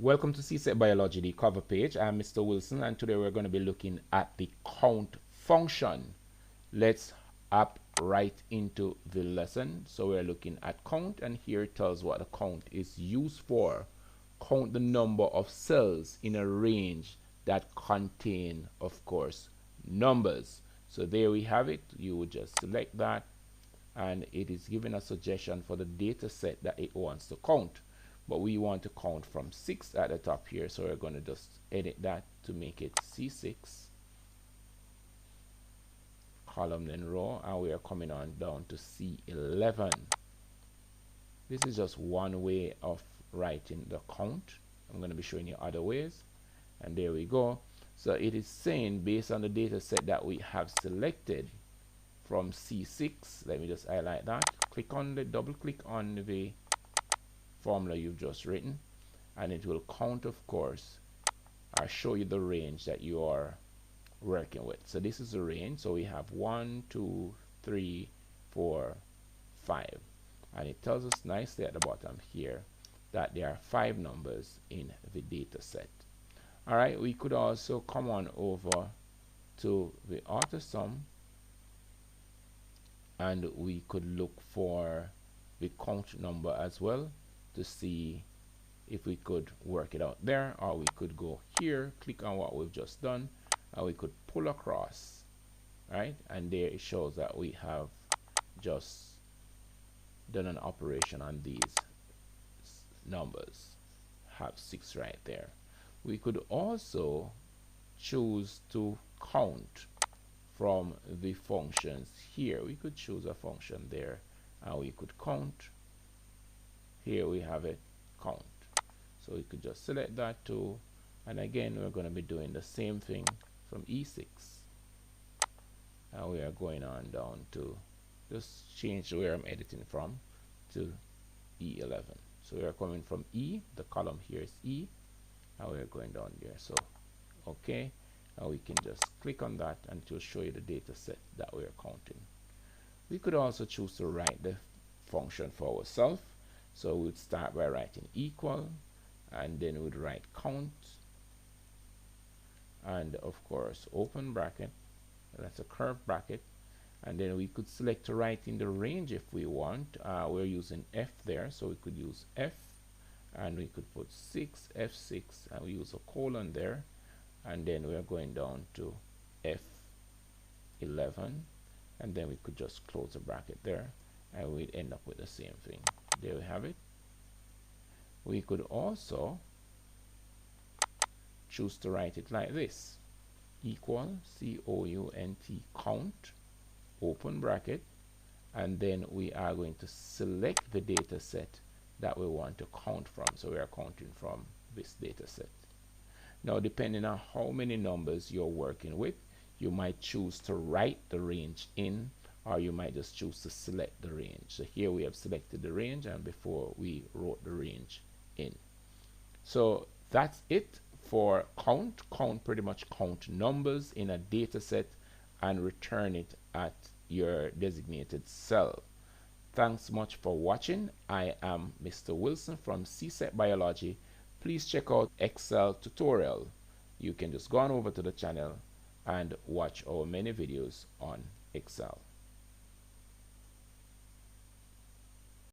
Welcome to CSEC Biology, the cover page. I'm Mr. Wilson, and today we're going to be looking at the count function. Let's hop right into the lesson. So we're looking at count, and here it tells what the count is used for. Count the number of cells in a range that contain, of course, numbers. So there we have it. You would just select that, and it is giving a suggestion for the data set that it wants to count. But we want to count from 6 at the top here, so we're going to just edit that to make it C6 column then row, and we are coming on down to C11. This is just one way of writing the count. I'm going to be showing you other ways, and there we go. So it is saying, based on the data set that we have selected from C6, let me just highlight that, double click on the formula you've just written, and it will count, of course, or show you the range that you are working with. So this is the range. So we have 1, 2, 3, 4, 5, and it tells us nicely at the bottom here that there are 5 numbers in the data set. All right, we could also come on over to the autosum, and we could look for the count number as well to see if we could work it out there, or we could go here, click on what we've just done, and we could pull across, right? And there it shows that we have just done an operation on these numbers. Have 6 right there. We could also choose to count from the functions here. We could choose a function there, and we could count. Here we have it, count. So we could just select that too, and again we're going to be doing the same thing from E6, and we are going on down to just change where I'm editing from to E11. So we are coming from E, the column here is E, and we are going down there. So okay, and we can just click on that, and it will show you the data set that we are counting. We could also choose to write the function for ourselves. So we'd start by writing equal, and then we'd write count, and of course open bracket, that's a curved bracket, and then we could select to write in the range if we want. We're using F there, so we could use F, and we could put 6, F6, and we use a colon there, and then we're going down to F11, and then we could just close the bracket there, and we'd end up with the same thing. There we have it. We could also choose to write it like this: equal, C-O-U-N-T, count, open bracket, and then we are going to select the data set that we want to count from. So we are counting from this data set. Now, depending on how many numbers you're working with, you might choose to write the range in, or you might just choose to select the range. So here we have selected the range, and before we wrote the range in. So that's it for count. Count pretty much count numbers in a data set and return it at your designated cell. Thanks much for watching. I am Mr. Wilson from CSEC Biology. Please check out Excel tutorial. You can just go on over to the channel and watch our many videos on Excel.